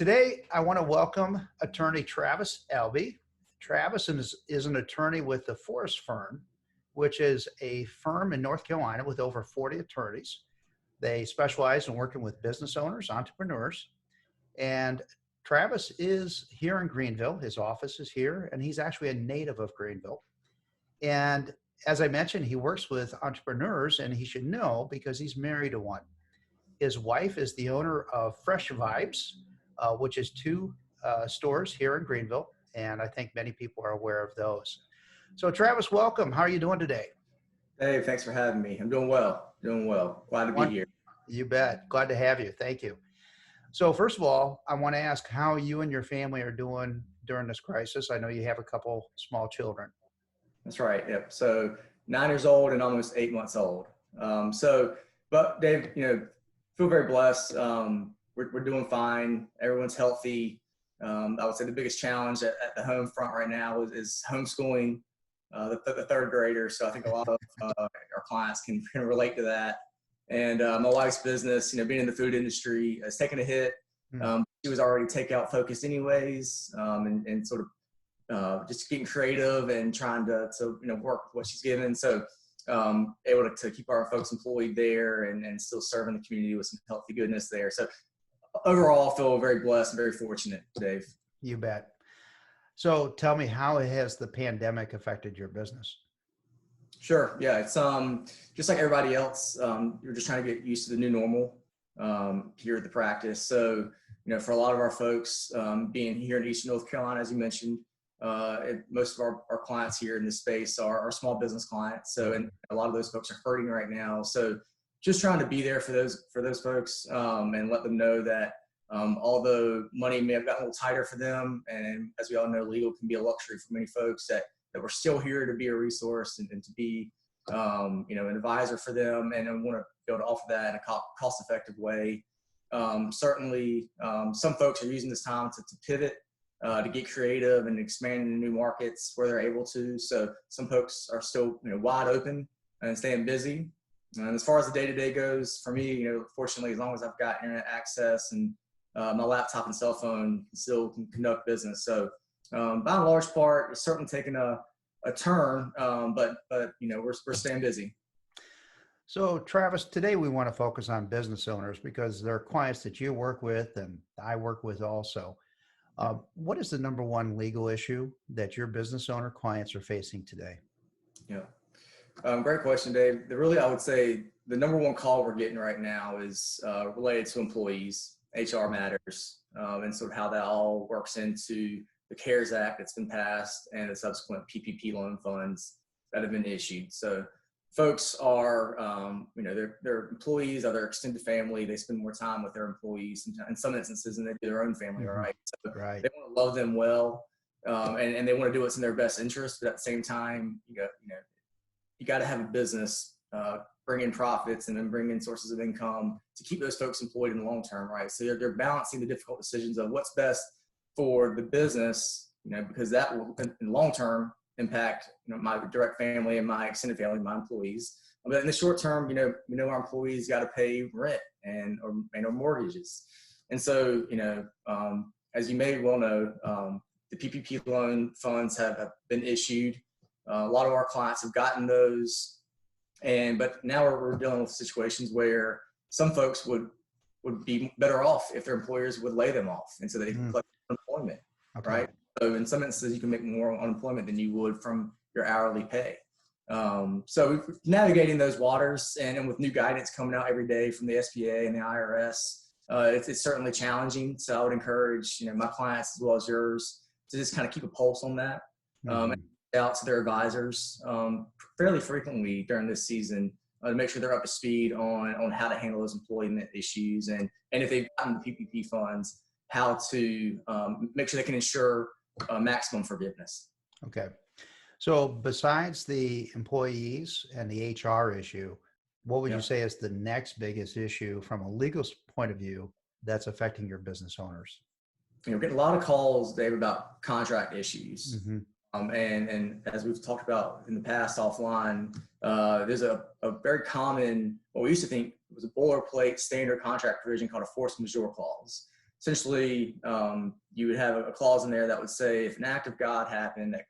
Today, I want to welcome attorney Travis Albea. Travis is an attorney with the Forrest Firm, which is a firm in North Carolina with over 40 attorneys. They specialize in working with business owners, entrepreneurs, and Travis is here in Greenville. His office is here, and he's actually a native of Greenville. And as I mentioned, he works with entrepreneurs, and he should know because he's married to one. His wife is the owner of Fresh Vibes, which is two stores here in Greenville, and I think many people are aware of those. So Travis, welcome. How are you doing today? Hey, thanks for having me. I'm doing well, Glad to be here. You bet. Glad to have you. Thank you. So first of all, I want to ask how you and your family are doing during this crisis. I know you have a couple small children. That's right. Yep. So 9 years old and almost 8 months old. But Dave, feel very blessed. We're doing fine. Everyone's healthy. I would say the biggest challenge at the home front right now is homeschooling the third graders. So I think a lot of our clients can relate to that. And my wife's business, being in the food industry, has taken a hit. She was already takeout focused anyways, and sort of just getting creative and trying to work with what she's given. So able to keep our folks employed there and still serving the community with some healthy goodness there. So overall, I feel very blessed and very fortunate, Dave. You bet. So tell me, how has the pandemic affected your business? Sure. Yeah. It's just like everybody else. You're just trying to get used to the new normal here at the practice. So, for a lot of our folks being here in Eastern North Carolina, as you mentioned, most of our clients here in this space are small business clients. So, and a lot of those folks are hurting right now. So just trying to be there for those folks and let them know that although money may have gotten a little tighter for them, and as we all know, legal can be a luxury for many folks, that we're still here to be a resource and to be, an advisor for them, and I want to be able to offer that in a cost-effective way. Certainly, some folks are using this time to pivot, to get creative and expand into new markets where they're able to. So some folks are still, wide open and staying busy. And as far as the day-to-day goes, for me, fortunately, as long as I've got internet access and my laptop and cell phone still can conduct business. So by and large part, it's certainly taken a turn, but we're staying busy. So Travis, today we want to focus on business owners because they're clients that you work with and I work with also. What is the number one legal issue that your business owner clients are facing today? Yeah. Great question, Dave. I would say the number one call we're getting right now is related to employees, HR matters, and sort of how that all works into the CARES Act that's been passed and the subsequent PPP loan funds that have been issued. So folks are, they're employees of their extended family. They spend more time with their employees in some instances than they do their own family, right? So Right. They want to love them well, and they want to do what's in their best interest. But at the same time, you got to have a business, bring in profits and then bring in sources of income to keep those folks employed in the long term, right? So they're balancing the difficult decisions of what's best for the business, because that will in the long term impact my direct family and my extended family, my employees. But in the short term, our employees got to pay rent and or mortgages. And so, as you may well know, the PPP loan funds have been issued. A lot of our clients have gotten those, but now we're dealing with situations where some folks would be better off if their employers would lay them off, and so they can collect unemployment, right? So in some instances, you can make more unemployment than you would from your hourly pay. So we're navigating those waters, and with new guidance coming out every day from the SBA and the IRS, it's certainly challenging. So I would encourage my clients as well as yours to just kind of keep a pulse on that. And out to their advisors fairly frequently during this season to make sure they're up to speed on how to handle those employment issues, and if they've gotten the PPP funds, how to make sure they can ensure maximum forgiveness. Okay. So besides the employees and the HR issue, what would you say is the next biggest issue from a legal point of view that's affecting your business owners? We're getting a lot of calls, Dave, about contract issues. And as we've talked about in the past offline, there's a very common, what we used to think was a boilerplate standard contract provision called a force majeure clause. essentially, you would have a clause in there that would say if an act of God happened that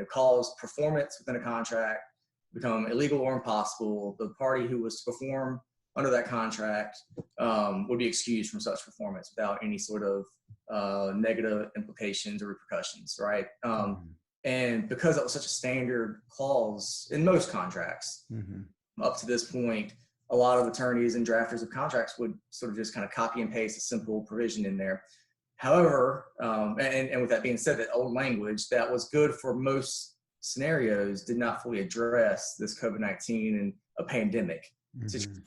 caused performance within a contract become illegal or impossible, the party who was to perform under that contract would be excused from such performance without any sort of negative implications or repercussions, right? And because that was such a standard clause in most contracts, up to this point, a lot of attorneys and drafters of contracts would sort of just kind of copy and paste a simple provision in there. However, and with that being said, that old language that was good for most scenarios did not fully address this COVID-19 and a pandemic situation,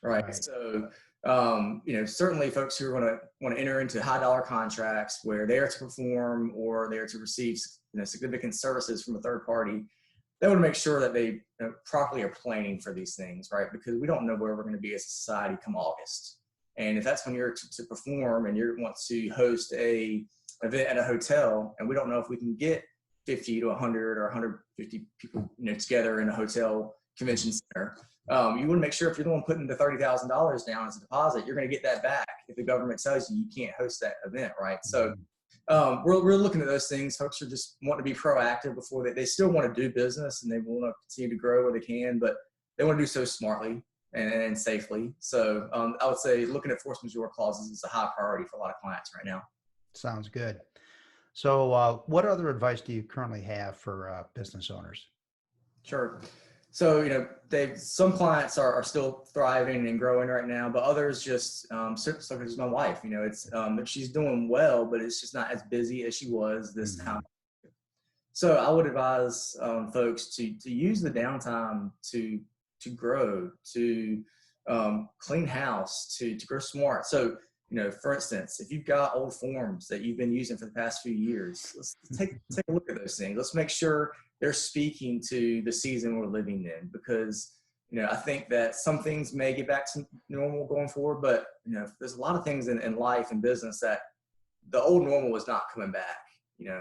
right? So, certainly folks who are going to want to enter into high dollar contracts where they are to perform or they are to receive significant services from a third party, they want to make sure that they properly are planning for these things, right? Because we don't know where we're going to be as a society come August. And if that's when you're to perform and you want to host a event at a hotel, and we don't know if we can get 50 to 100 or 150 people together in a hotel convention center, you want to make sure if you're the one putting the $30,000 down as a deposit, you're going to get that back if the government tells you you can't host that event, right? So we're looking at those things. Folks are just wanting to be proactive before they still want to do business and they want to continue to grow where they can, but they want to do so smartly and safely. So I would say looking at force majeure clauses is a high priority for a lot of clients right now. Sounds good. So what other advice do you currently have for business owners? Sure. So, some clients are still thriving and growing right now, but others just, so as my wife, it's, she's doing well, but it's just not as busy as she was this time. So I would advise folks to use the downtime to grow, to clean house, to grow smart. So, for instance, if you've got old forms that you've been using for the past few years, let's take a look at those things. Let's make sure they're speaking to the season we're living in, because, I think that some things may get back to normal going forward, but, there's a lot of things in life and business that the old normal is not coming back,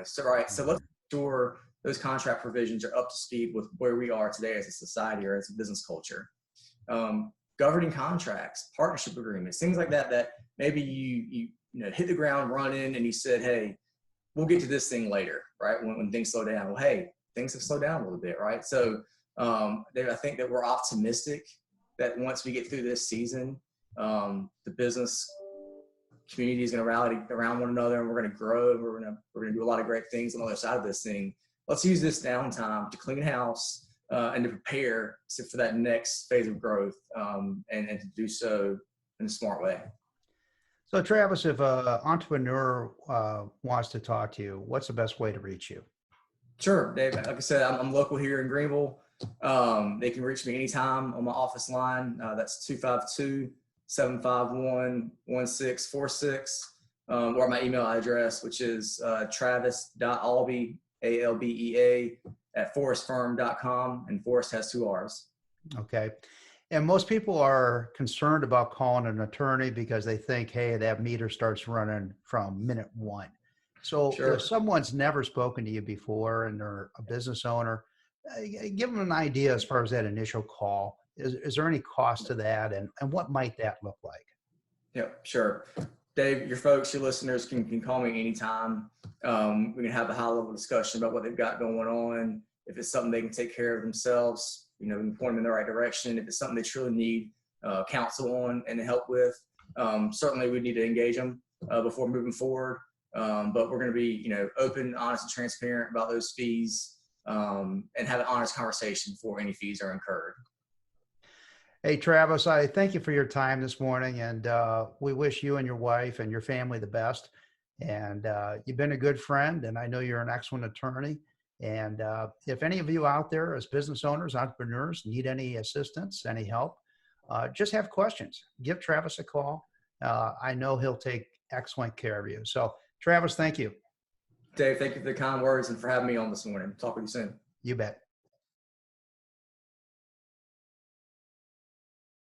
So, right. So let's make sure those contract provisions are up to speed with where we are today as a society or as a business culture. Governing contracts, partnership agreements, things like that maybe you hit the ground running and you said, hey, we'll get to this thing later, right? When things slow down. Well, hey, things have slowed down a little bit, right? So I think that we're optimistic that once we get through this season, the business community is going to rally around one another, and we're going to grow. We're going to do a lot of great things on the other side of this thing. Let's use this downtime to clean house and to prepare for that next phase of growth, and to do so in a smart way. So Travis, if an entrepreneur wants to talk to you, what's the best way to reach you? Sure, Dave. Like I said, I'm local here in Greenville. They can reach me anytime on my office line. That's 252-751-1646, or my email address, which is travis.albea, ALBEA, at forrestfirm.com, and Forrest has 2 R's. Okay. And most people are concerned about calling an attorney because they think, hey, that meter starts running from minute 1. So if someone's never spoken to you before and they're a business owner, give them an idea as far as that initial call. Is there any cost to that, and what might that look like? Yeah, sure. Dave, your folks, your listeners can call me anytime. We can have a high-level discussion about what they've got going on. If it's something they can take care of themselves, we can point them in the right direction. If it's something they truly need counsel on and help with, certainly we need to engage them before moving forward. But we're going to be, open, honest, and transparent about those fees, and have an honest conversation before any fees are incurred. Hey, Travis, I thank you for your time this morning, and we wish you and your wife and your family the best. And you've been a good friend, and I know you're an excellent attorney. And if any of you out there as business owners, entrepreneurs, need any assistance, any help, just have questions, give Travis a call. I know he'll take excellent care of you. So, Travis, thank you. Dave, thank you for the kind words and for having me on this morning. Talk with you soon. You bet.